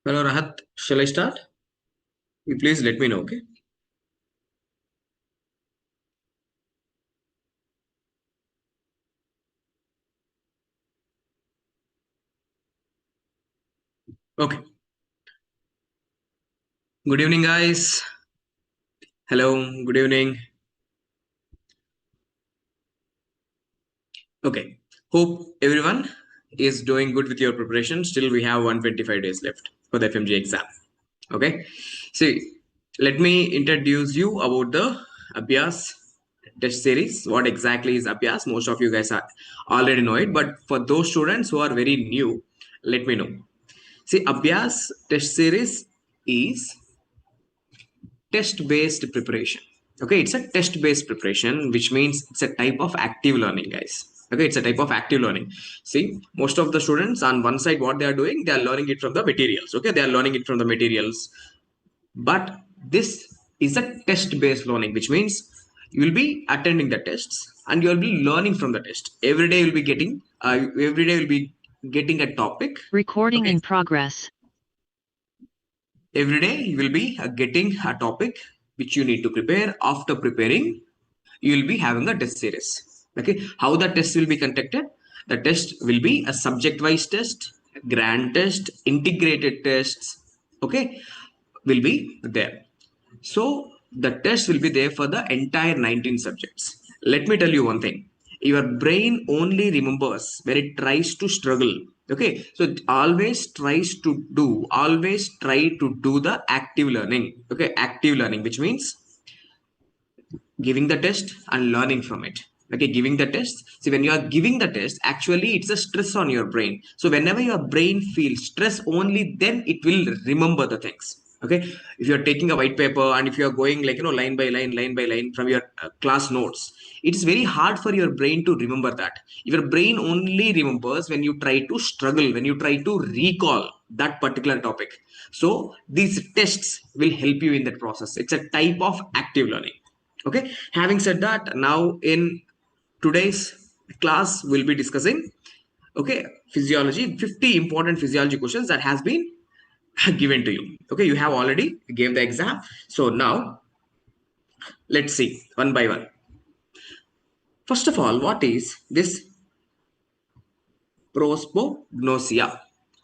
Hello, Rahat. Shall I start? You please let me know, okay? Okay. Good evening, guys. Hello. Good evening. Okay. Hope everyone is doing good with your preparation. Still, we have 125 days left for the FMGE exam. Okay. See, let me introduce you about the Abhyas test series. What exactly is Abhyas? Most of you guys are already know it, but for those students who are very new, let me know. See, Abhyas test series is test-based preparation. Okay, it's a test-based preparation, which means it's a type of active learning, guys. Okay, it's a type of active learning. See, most of the students on one side, what they are doing, they are learning it from the materials. Okay, they are learning it from the materials, but this is a test-based learning, which means you will be attending the tests and you will be learning from the test. Every day you'll be getting a topic. Recording Okay. in progress. Every day you will be getting a topic which you need to prepare. After preparing, you will be having a test series. Okay, how the test will be conducted? The test will be a subject wise test, grand test, integrated tests. Okay, will be there. So the test will be there for the entire 19 subjects. Let me tell you one thing. Your brain only remembers when it tries to struggle. Okay, so it always try to do the active learning. Okay, active learning, which means giving the test and learning from it. Okay, giving the test. See, when you are giving the test, actually it's a stress on your brain. So whenever your brain feels stress, only then it will remember the things. Okay, if you are taking a white paper and if you are going like line by line from your class notes, it is very hard for your brain to remember that. Your brain only remembers when you try to struggle, when you try to recall that particular topic. So these tests will help you in that process. It's a type of active learning. Okay, having said that, now in today's class we'll be discussing, okay, physiology, 50 important physiology questions that has been given to you. Okay, you have already gave the exam. So now let's see one by one. First of all, what is this Prosopagnosia?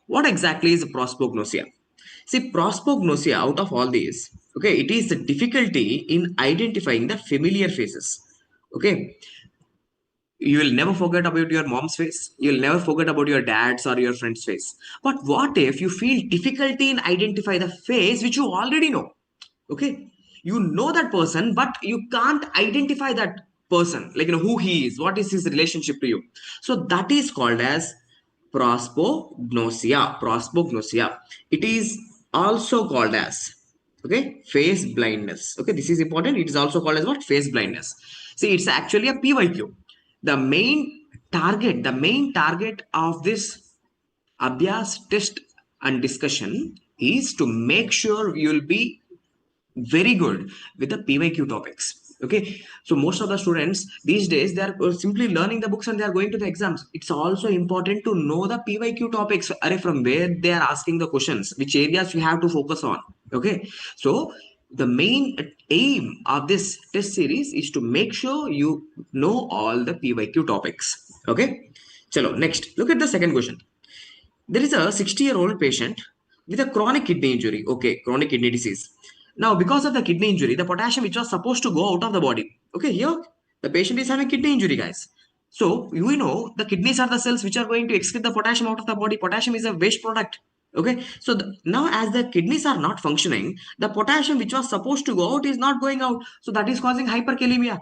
What exactly is Prosopagnosia? See, Prosopagnosia, out of all these, okay, it is the difficulty in identifying the familiar faces. Okay, you will never forget about your mom's face. You'll never forget about your dad's or your friend's face. But what if you feel difficulty in identify the face which you already know? Okay, you know that person, but you can't identify that person, like who he is, what is his relationship to you. So that is called as Prosopagnosia. Prosopagnosia. It is also called as, okay, face blindness. Okay, this is important. It is also called as what? Face blindness. See, it's actually a PYQ. The main target of this Abhyas test and discussion is to make sure you'll be very good with the PYQ topics. Okay, so most of the students these days, they are simply learning the books and they are going to the exams. It's also important to know the PYQ topics, from where they are asking the questions, which areas you have to focus on. Okay, so the main aim of this test series is to make sure you know all the PYQ topics. Okay, chalo, next look at the second question. There is a 60-year-old patient with a chronic kidney injury. Okay, chronic kidney disease. Now, because of the kidney injury, the potassium which was supposed to go out of the body. Okay, here the patient is having kidney injury, guys. So you know the kidneys are the cells which are going to excrete the potassium out of the body. Potassium is a waste product. Okay, so now as the kidneys are not functioning, the potassium which was supposed to go out is not going out. So that is causing hyperkalemia.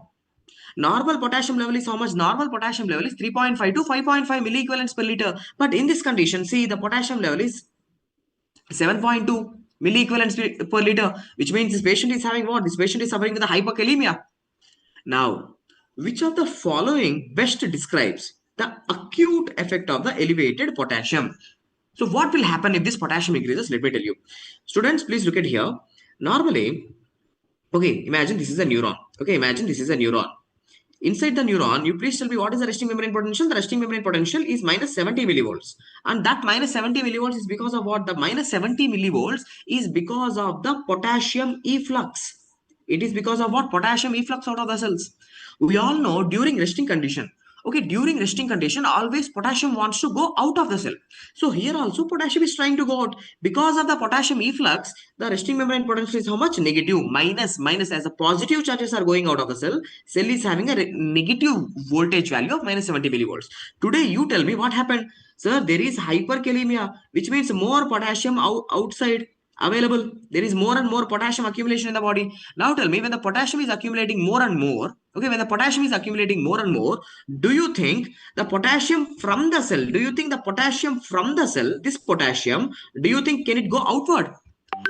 Normal potassium level is how much? Normal potassium level is 3.5 to 5.5 milliequivalents per liter. But in this condition, see, the potassium level is 7.2 milliequivalents per liter, which means this patient is having what? This patient is suffering with a hyperkalemia. Now, which of the following best describes the acute effect of the elevated potassium? So what will happen if this potassium increases? Let me tell you. Students, please look at here. Normally, okay, imagine this is a neuron. Okay, imagine this is a neuron. inside the neuron, you please tell me what is the resting membrane potential? The resting membrane potential is minus 70 millivolts. And that minus 70 millivolts is because of what? The minus 70 millivolts is because of the potassium efflux. It is because of what? Potassium efflux out of the cells. We all know during resting condition, okay, during resting condition, always potassium wants to go out of the cell. So here also potassium is trying to go out. Because of the potassium efflux, the resting membrane potential is how much? Negative. Minus as the positive charges are going out of the cell. Cell is having a negative voltage value of minus 70 millivolts. Today, you tell me what happened. Sir, there is hyperkalemia, which means more potassium outside available. There is more and more potassium accumulation in the body. Now tell me, when the potassium is accumulating more and more, okay, when the potassium is accumulating more and more, do you think the potassium from the cell, this potassium, do you think can it go outward?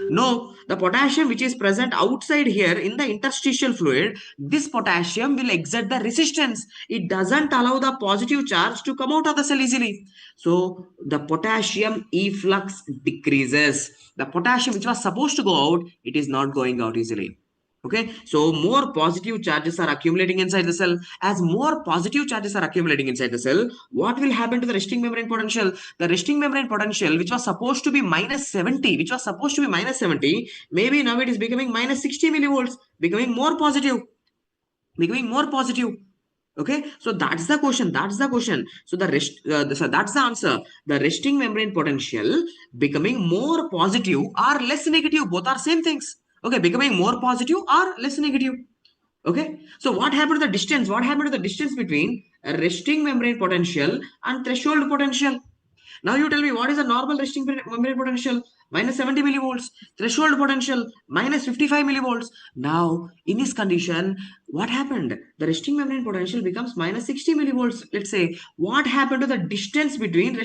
No, the potassium which is present outside here in the interstitial fluid, this potassium will exert the resistance. It doesn't allow the positive charge to come out of the cell easily. So the potassium efflux decreases. The potassium which was supposed to go out, it is not going out easily. Okay, so more positive charges are accumulating inside the cell. As more positive charges are accumulating inside the cell, what will happen to the resting membrane potential? The resting membrane potential, which was supposed to be minus 70, maybe now it is becoming minus 60 millivolts, becoming more positive. Okay, so that's the question. So that's the answer. The resting membrane potential becoming more positive or less negative, both are same things. Okay, becoming more positive or less negative. Okay, so what happened to the distance? Between a resting membrane potential and threshold potential? Now you tell me, what is the normal resting membrane potential? Minus 70 millivolts. Threshold potential minus 55 millivolts. Now in this condition, what happened? The resting membrane potential becomes minus 60 millivolts. Let's say, what happened to the distance between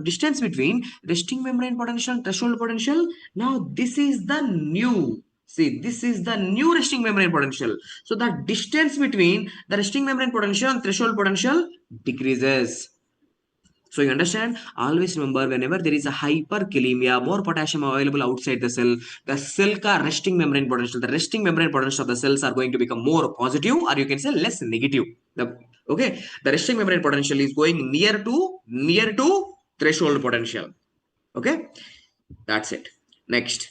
distance between resting membrane potential and threshold potential? Now this is the new. See, this is the new resting membrane potential. So the distance between the resting membrane potential and threshold potential decreases. So you understand? Always remember, whenever there is a hyperkalemia, more potassium available outside the cell ka resting membrane potential, the resting membrane potential of the cells are going to become more positive, or you can say less negative. The resting membrane potential is going near to threshold potential. Okay, that's it. Next,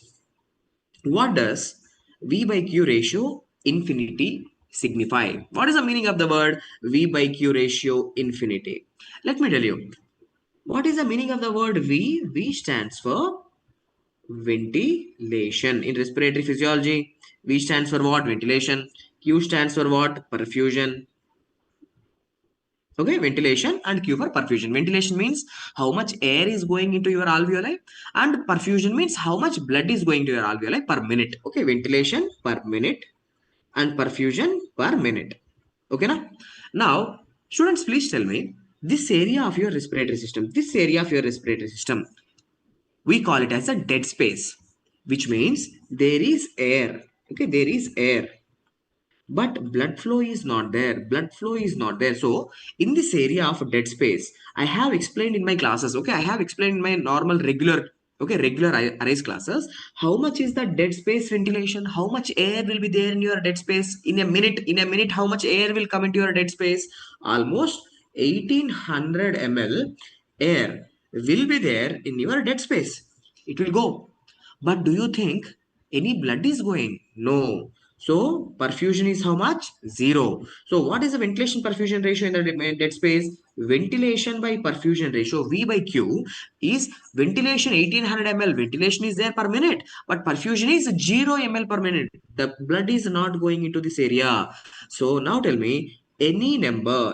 what does V by Q ratio infinity signify? What is the meaning of the word V by Q ratio infinity? Let me tell you. What is the meaning of the word V? V stands for ventilation. In respiratory physiology, V stands for what? Ventilation. Q stands for what? Perfusion. Okay, ventilation and Q for perfusion. Ventilation means how much air is going into your alveoli, and perfusion means how much blood is going to your alveoli per minute. Okay, ventilation per minute and perfusion per minute. Okay, now students, please tell me, this area of your respiratory system, we call it as a dead space, which means there is air. Okay, there is air, but blood flow is not there. So in this area of dead space, I have explained in my classes. Okay, I have explained in my normal regular arrays classes, how much is the dead space ventilation, how much air will be there in your dead space in a minute, how much air will come into your dead space? Almost 1800 ml air will be there in your dead space. It will go. But do you think any blood is going? No. So perfusion is how much? 0. So what is the ventilation perfusion ratio in the dead space? Ventilation by perfusion ratio, V by Q, is ventilation 1800 ml. Ventilation is there per minute, but perfusion is 0 ml per minute. The blood is not going into this area. So now tell me, any number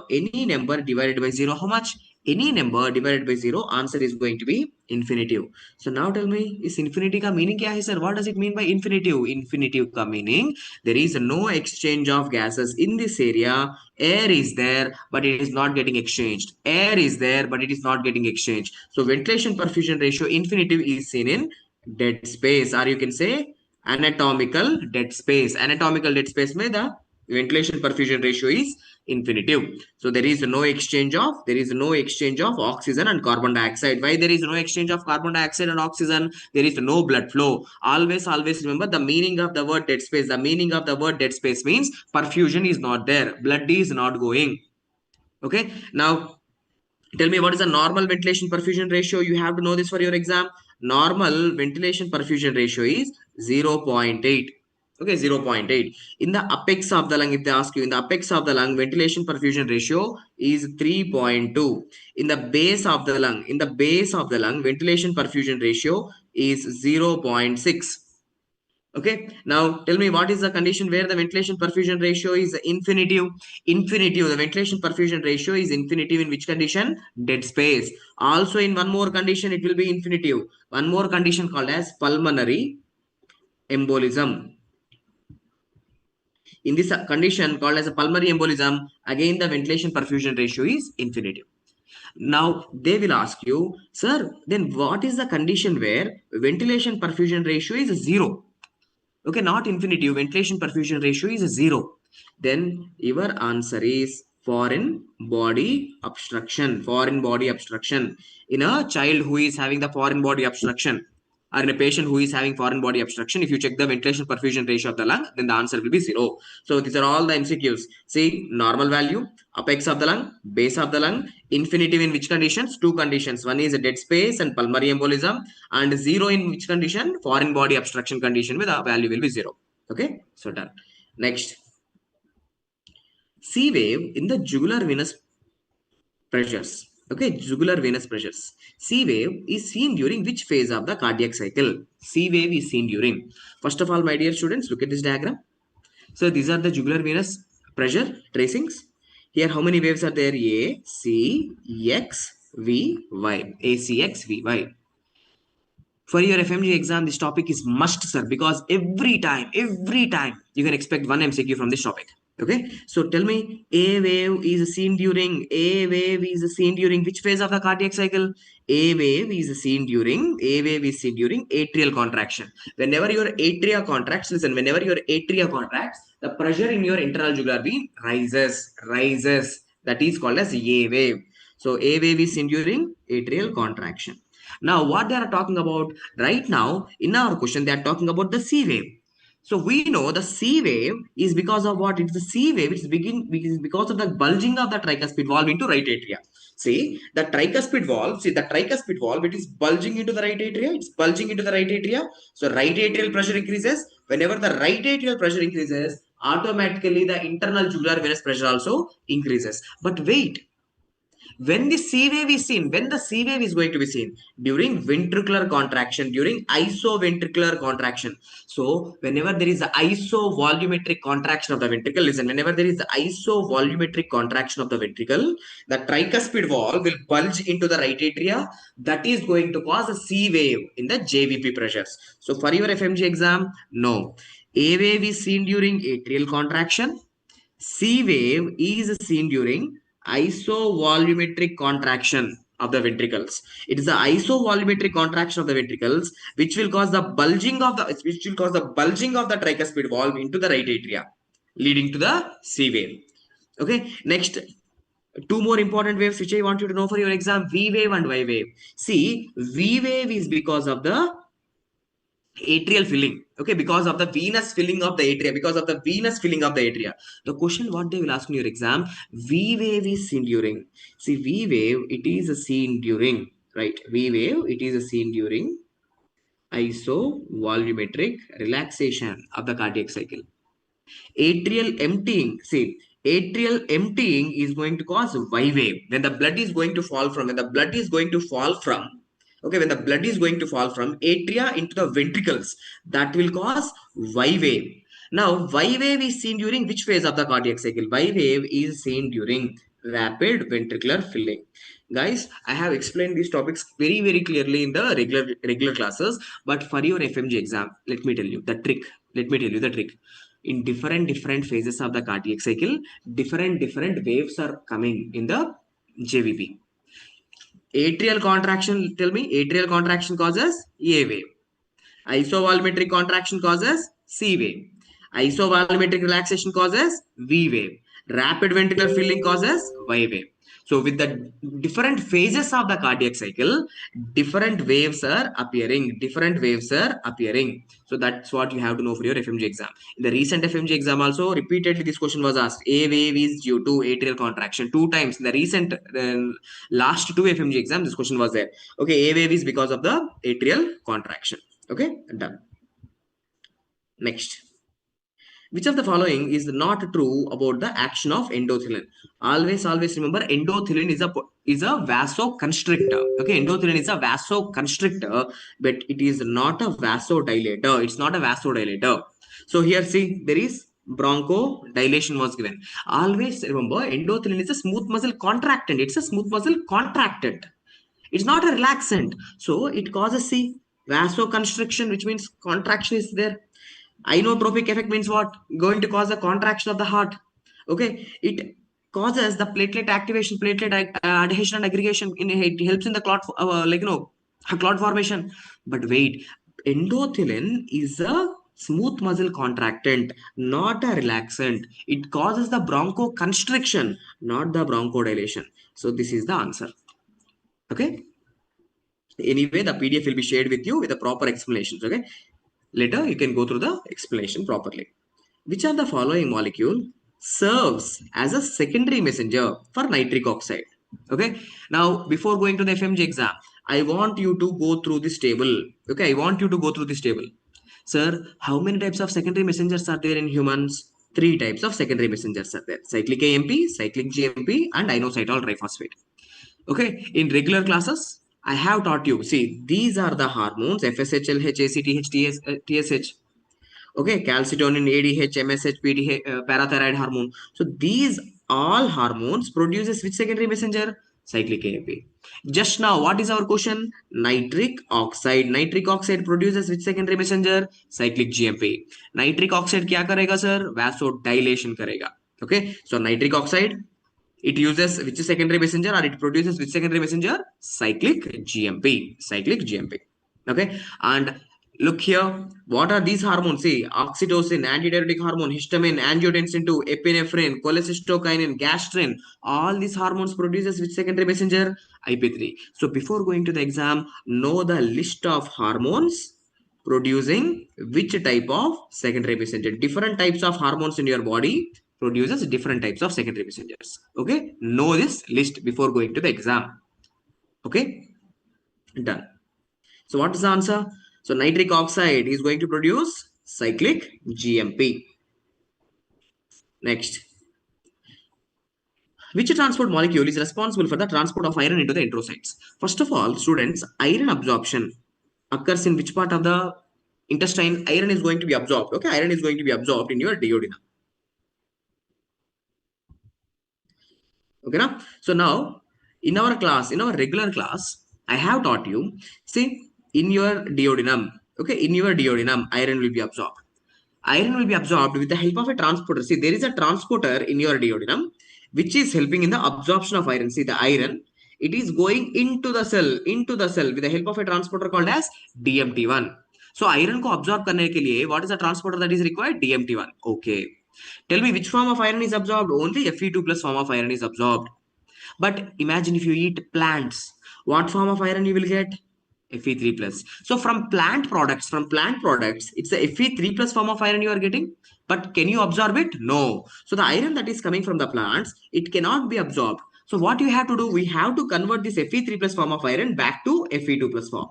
divided by 0, how much? Any number divided by 0, answer is going to be infinitive. So now tell me, is infinity ka meaning kya hai, sir? What does it mean by infinitive? Infinitive ka meaning, there is no exchange of gases in this area. Air is there, but it is not getting exchanged. Air is there, but it is not getting exchanged. So ventilation perfusion ratio infinitive is seen in dead space, or you can say anatomical dead space. Anatomical dead space mein the Ventilation perfusion ratio is infinitive. So there is no exchange of oxygen and carbon dioxide. Why there is no exchange of carbon dioxide and oxygen? There is no blood flow. Always remember the meaning of the word dead space. The meaning of the word dead space means perfusion is not there, blood is not going. Okay, now tell me, what is the normal ventilation perfusion ratio? You have to know this for your exam. Normal ventilation perfusion ratio is 0.8. Okay, 0.8. In the apex of the lung, if they ask you, in the apex of the lung, ventilation perfusion ratio is 3.2. In the base of the lung, ventilation perfusion ratio is 0.6. Okay, now tell me, what is the condition where the ventilation perfusion ratio is infinitive? Infinitive, the ventilation perfusion ratio is infinitive in which condition? Dead space. Also in one more condition it will be infinitive. One more condition called as pulmonary embolism. In this condition called as a pulmonary embolism, again the ventilation perfusion ratio is infinitive. Now they will ask you, sir, then what is the condition where ventilation perfusion ratio is 0? Okay, not infinitive, ventilation perfusion ratio is 0. Then your answer is foreign body obstruction. Foreign body obstruction. In a child who is having the foreign body obstruction, or in a patient who is having foreign body obstruction, if you check the ventilation perfusion ratio of the lung, then the answer will be 0. So these are all the MCQs. See, normal value, apex of the lung, base of the lung, infinitive in which conditions? Two conditions. One is a dead space and pulmonary embolism, and 0 in which condition? Foreign body obstruction condition, with the value will be 0. Okay, so done. Next, C wave in the jugular venous pressures. Okay, jugular venous pressures. C wave is seen during which phase of the cardiac cycle? C wave is seen during. First of all, my dear students, look at this diagram. So these are the jugular venous pressure tracings. Here, how many waves are there? A, C, X, V, Y. A, C, X, V, Y. For your FMG exam, this topic is must, sir, because every time you can expect one MCQ from this topic. Okay, so tell me, A wave is seen during which phase of the cardiac cycle? A wave is seen during atrial contraction. Whenever your atria contracts, listen, whenever your atria contracts, the pressure in your internal jugular vein rises. That is called as A wave. So A wave is seen during atrial contraction. Now, what they are talking about right now in our question, they are talking about the C wave. So we know the C wave is because of what? It's the C wave. It's because of the bulging of the tricuspid valve into right atria. See the tricuspid valve. It is bulging into the right atria. So right atrial pressure increases. Whenever the right atrial pressure increases, automatically the internal jugular venous pressure also increases. But wait. When the C wave is seen, when the C wave is going to be seen? During ventricular contraction, during isoventricular contraction. So, whenever there is the isovolumetric contraction of the ventricle, listen, whenever there is the isovolumetric contraction of the ventricle, the tricuspid valve will bulge into the right atria. That is going to cause a C wave in the JVP pressures. So, for your FMG exam, no. A wave is seen during atrial contraction. C wave is seen during isovolumetric contraction of the ventricles. It is the isovolumetric contraction of the ventricles which will cause the bulging of the tricuspid valve into the right atria, leading to the C wave. Okay, next, two more important waves which I want you to know for your exam: V wave and Y wave. See, V wave is because of the atrial filling, okay, because of the venous filling of the atria, the question what they will ask in your exam: V wave is seen during, see, V wave, it is seen during, right, V wave, it is seen during isovolumetric relaxation of the cardiac cycle. Atrial emptying, see, atrial emptying is going to cause Y wave. When the blood is going to fall from okay, when the blood is going to fall from atria into the ventricles, that will cause Y wave. Now, Y wave is seen during which phase of the cardiac cycle? Y wave is seen during rapid ventricular filling. Guys, I have explained these topics very clearly in the regular classes, but for your FMG exam, let me tell you the trick. In different phases of the cardiac cycle, different waves are coming in the JVP. Atrial contraction, tell me, atrial contraction causes A wave. Isovolumetric contraction causes C wave. Isovolumetric relaxation causes V wave. Rapid ventricular filling causes Y wave. So with the different phases of the cardiac cycle, different waves are appearing. Different waves are appearing. So that's what you have to know for your FMG exam. In the recent FMG exam also, repeatedly this question was asked. A wave is due to atrial contraction. 2 times. In the recent last 2 FMG exam, this question was there. Okay, A wave is because of the atrial contraction. Okay, done. Next. Which of the following is not true about the action of endothelin? Always remember endothelin is a vasoconstrictor. Okay, endothelin is a vasoconstrictor, but it is not a vasodilator. It's not a vasodilator. So here see, there is bronchodilation was given. Always remember endothelin is a smooth muscle contractant. It's a smooth muscle contractant. It's not a relaxant. So it causes see vasoconstriction, which means contraction is there. Inotropic effect means what? Going to cause a contraction of the heart. Okay, it causes the platelet activation, platelet adhesion and aggregation. It helps in the clot, clot formation. But wait, endothelin is a smooth muscle contractant, not a relaxant. It causes the bronchoconstriction, not the bronchodilation. So this is the answer. Okay. Anyway, the PDF will be shared with you with the proper explanations. Okay. Later, you can go through the explanation properly. Which of the following molecule serves as a secondary messenger for nitric oxide? Okay. Now, before going to the FMG exam, I want you to go through this table. Okay. I want you to go through this table. Sir, how many types of secondary messengers are there in humans? 3 types of secondary messengers are there. Cyclic AMP, cyclic GMP, and inositol triphosphate. Okay. In regular classes, I have taught you. See, these are the hormones FSH, LH, ACTH, TSH. Okay, calcitonin, ADH, MSH, PDH, parathyroid hormone. So these all hormones produces which secondary messenger? Cyclic AMP. Just now, what is our question? Nitric oxide. Nitric oxide produces which secondary messenger? Cyclic GMP. Nitric oxide क्या करेगा sir? Vasodilation करेगा. Okay, so nitric oxide, it uses which secondary messenger or it produces which secondary messenger? Cyclic GMP. Cyclic GMP. Okay, and look here, what are these hormones? See, oxytocin, antidiuretic hormone, histamine, angiotensin 2, epinephrine, cholecystokinin, gastrin. All these hormones produces which secondary messenger? IP3. So before going to the exam, know the list of hormones producing which type of secondary messenger. Different types of hormones in your body produces different types of secondary messengers. Okay, know this list before going to the exam. Okay, done. So what is the answer? So nitric oxide is going to produce cyclic GMP. Next. Which transport molecule is responsible for the transport of iron into the enterocytes? First of all, students, iron absorption occurs in which part of the intestine? Iron is going to be absorbed. Okay, iron is going to be absorbed in your duodenum. Okay, now? So now, in our class, in our regular class, I have taught you, see, in your duodenum, okay, in your duodenum, iron will be absorbed. Iron will be absorbed with the help of a transporter. See, there is a transporter in your duodenum, which is helping in the absorption of iron. See, the iron, it is going into the cell with the help of a transporter called as DMT1. So, iron ko absorb karne ke liye, what is the transporter that is required? DMT1. Okay. Tell me which form of iron is absorbed? Only Fe2 plus form of iron is absorbed. But imagine if you eat plants, what form of iron you will get? Fe3 plus. So from plant products, it's the Fe3 plus form of iron you are getting. But can you absorb it? No. So the iron that is coming from the plants, it cannot be absorbed. So what you have to do, we have to convert this Fe3 plus form of iron back to Fe2 plus form.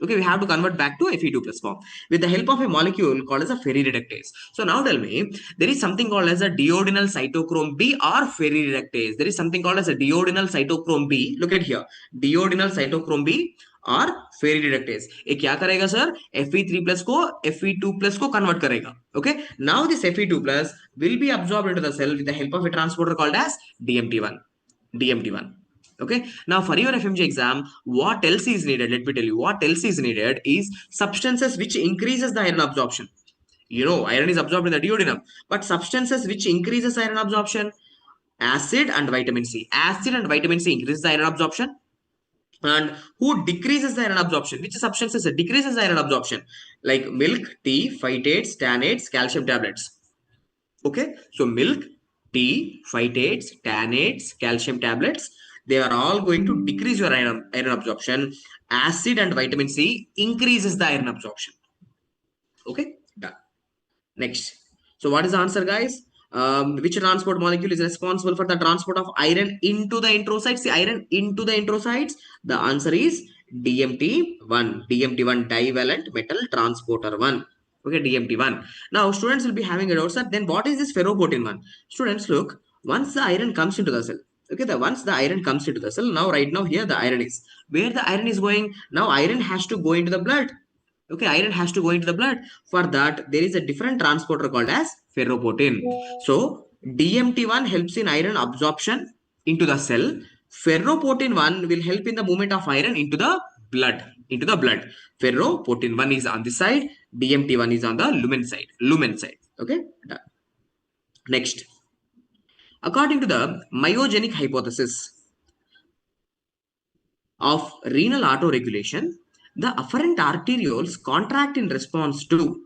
Okay, we have to convert back to Fe2 plus form with the help of a molecule called as a ferrireductase. So now tell me, there is something called as a duodenal cytochrome B or ferrireductase. There is something called as a duodenal cytochrome B. Look at here, duodenal cytochrome B और ferrireductase. ये क्या करेगा sir? Fe3 plus को Fe2 plus को convert करेगा. Okay. Now this Fe2 plus will be absorbed into the cell with the help of a transporter called as DMT1. DMT1. Okay. Now for your FMG exam, what else is needed? Let me tell you. What else is needed is substances which increases the iron absorption. You know, iron is absorbed in the duodenum, but substances which increases iron absorption, acid and vitamin C. Acid and vitamin C increases the iron absorption. And who decreases the iron absorption? Which substances decreases the iron absorption? Like milk, tea, phytates, tannates, calcium tablets. Okay, so milk, tea, phytates, tannates, calcium tablets, they are all going to decrease your iron absorption. Acid and vitamin C increases the iron absorption. Okay, done. Next. So what is the answer, guys? Which transport molecule is responsible for the transport of iron into the enterocytes? The iron into the enterocytes. The answer is DMT1. DMT1 divalent metal transporter 1. Okay, DMT1. Now, students will be having a doubt, sir. Then what is this ferroportin 1? Students, look. Once the iron comes into the cell. Okay, once the iron comes into the cell. Now, right now, here the iron is. Where the iron is going? Now, iron has to go into the blood. Okay, iron has to go into the blood. For that, there is a different transporter called as ferroportin. So DMT1 helps in iron absorption into the cell. Ferroportin 1 will help in the movement of iron into the blood. Ferroportin 1 is on this side, DMT1 is on the lumen side. Okay, done. Next, according to the myogenic hypothesis of renal autoregulation, the afferent arterioles contract in response to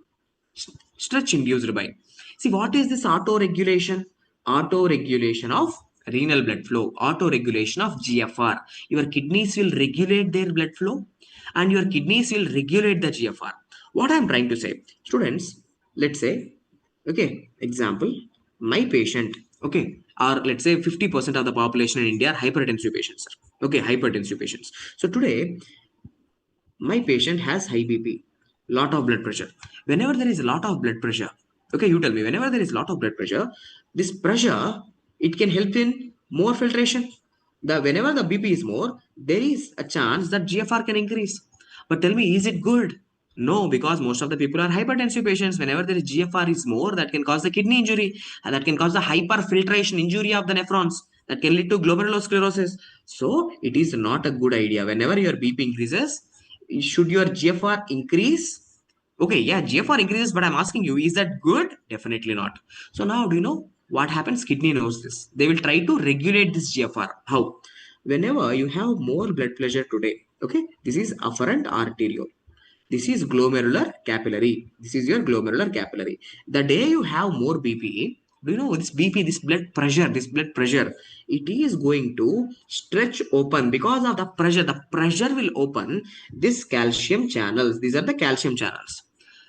stretch induced by. See, what is this auto-regulation? Auto-regulation of renal blood flow, auto-regulation of GFR. Your kidneys will regulate their blood flow and your kidneys will regulate the GFR. What I am trying to say, students, let's say, okay, example, my patient, okay, or let's say 50% of the population in India are hypertensive patients. Okay, hypertensive patients. So today, my patient has high BP, lot of blood pressure. Whenever there is a lot of blood pressure, okay, you tell me, whenever there is a lot of blood pressure, this pressure, it can help in more filtration. Whenever the BP is more, there is a chance that GFR can increase. But tell me, is it good? No, because most of the people are hypertensive patients. Whenever there is GFR is more, that can cause the kidney injury, and that can cause the hyperfiltration injury of the nephrons. That can lead to glomerulosclerosis. So it is not a good idea. Whenever your BP increases, should your GFR increase? Okay, yeah, GFR increases, but I'm asking you, is that good? Definitely not. So now, do you know what happens? Kidney knows this. They will try to regulate this GFR. How? Whenever you have more blood pressure today, okay, this is afferent arteriole. This is glomerular capillary. This is your glomerular capillary. The day you have more BP, do you know this BP, this blood pressure, it is going to stretch open because of the pressure. The pressure will open this calcium channels. These are the calcium channels.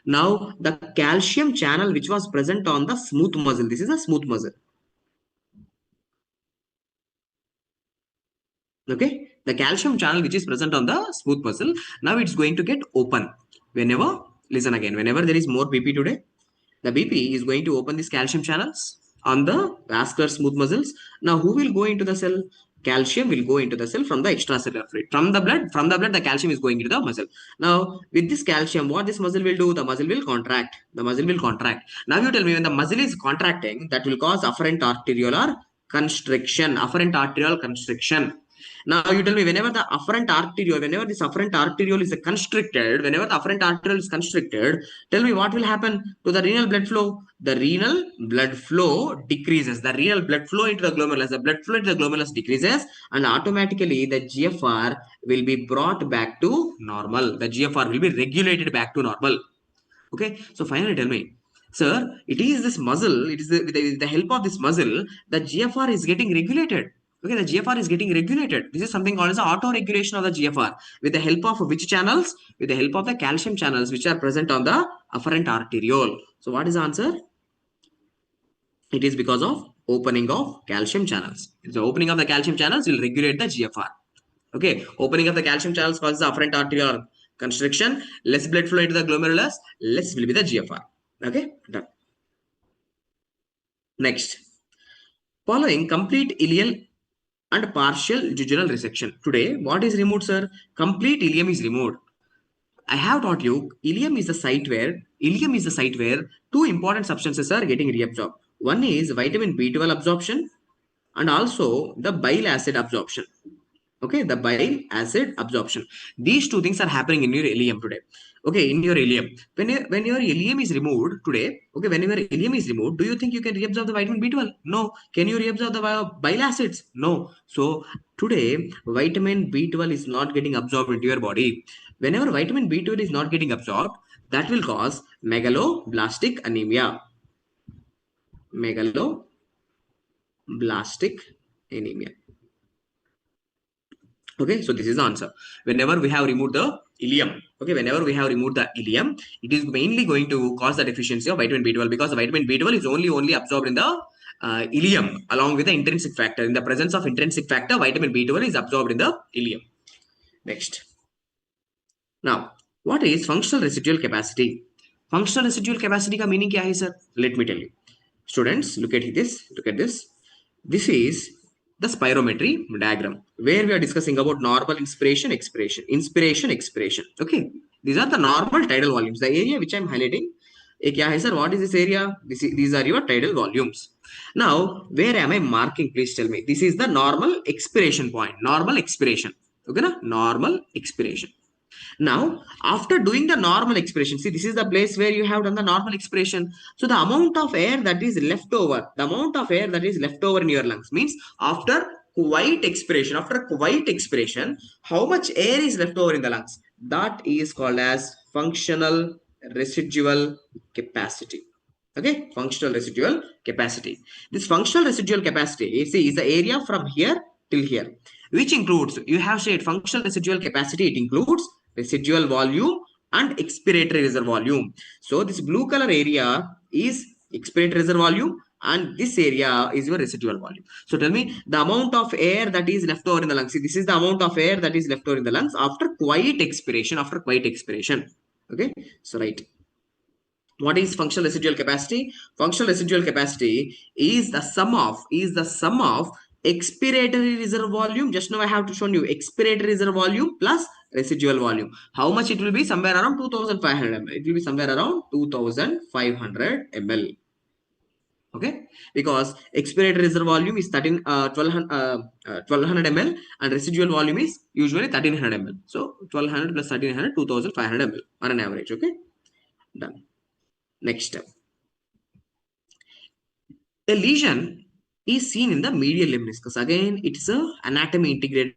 Now, the calcium channel which was present on the smooth muscle, this is a smooth muscle. Okay, the calcium channel which is present on the smooth muscle, now it's going to get open. Whenever, listen again, whenever there is more BP today, the BP is going to open these calcium channels on the vascular smooth muscles. Now, who will go into the cell? Calcium will go into the cell from the extracellular fluid. From the blood, the calcium is going into the muscle. Now, with this calcium, what this muscle will do? The muscle will contract. Now, you tell me, when the muscle is contracting, that will cause afferent arteriolar constriction. Now you tell me, whenever this afferent arteriole is constricted, tell me what will happen to the renal blood flow? The renal blood flow decreases. The renal blood flow into the glomerulus, decreases, and automatically the GFR will be brought back to normal. The GFR will be regulated back to normal. Okay, so finally tell me, sir, it is this muscle, it is with the help of this muscle, the GFR is getting regulated. Okay, the GFR is getting regulated. This is something called as auto-regulation of the GFR. With the help of which channels? With the help of the calcium channels which are present on the afferent arteriole. So what is the answer? It is because of opening of calcium channels. The opening of the calcium channels will regulate the GFR. Okay, opening of the calcium channels causes the afferent arteriole constriction. Less blood flow into the glomerulus, less will be the GFR. Okay, done. Next, following complete ileal and partial jugular resection. Today, what is removed, sir? Complete ileum is removed. I have taught you ileum is the site where two important substances are getting reabsorbed. One is vitamin B12 absorption and also the bile acid absorption. Okay, the bile acid absorption. These two things are happening in your ileum today. Okay, in your ileum. When your ileum is removed today, okay, when your ileum is removed, do you think you can reabsorb the vitamin B12? No. Can you reabsorb the bile acids? No. So today, vitamin B12 is not getting absorbed into your body. Whenever vitamin B12 is not getting absorbed, that will cause megaloblastic anemia. megaloblastic anemia. Okay, so this is the answer. Whenever we have removed the ileum, okay, whenever we have removed the ileum, it is mainly going to cause the deficiency of vitamin B12, because the vitamin B12 is only absorbed in the ileum along with the intrinsic factor. In the presence of intrinsic factor, vitamin B12 is absorbed in the ileum. Next. Now, what is functional residual capacity? Functional residual capacity का meaning क्या है sir? Let me tell you. Students, look at this. Look at this. This is the spirometry diagram where we are discussing about normal inspiration, expiration. Okay, these are the normal tidal volumes. The area which I am highlighting, sir, what is this area? These are your tidal volumes. Now, where am I marking? Please tell me. This is the normal expiration point. Normal expiration. Okay, na? Normal expiration. Now, after doing the normal expiration, see, this is the place where you have done the normal expiration. So, the amount of air that is left over, in your lungs means after quiet expiration, how much air is left over in the lungs? That is called as functional residual capacity. Okay, functional residual capacity. This functional residual capacity, you see, is the area from here till here, which includes, you have said functional residual capacity, it includes residual volume and expiratory reserve volume. So this blue color area is expiratory reserve volume and this area is your residual volume. So tell me the amount of air that is left over in the lungs. See, this is the amount of air that is left over in the lungs after quiet expiration, Okay, so right. What is functional residual capacity? Functional residual capacity is the sum of expiratory reserve volume. Just now I have to show you expiratory reserve volume plus residual volume. How much it will be? Somewhere around 2500 ml. It will be somewhere around 2500 ml. Okay, because expiratory reserve volume is 1200 ml and residual volume is usually 1300 ml. So 1200 plus 1300, 2500 ml on an average. Okay, done. Next step. A lesion is seen in the medial lemniscus. Again, it's a anatomy integrated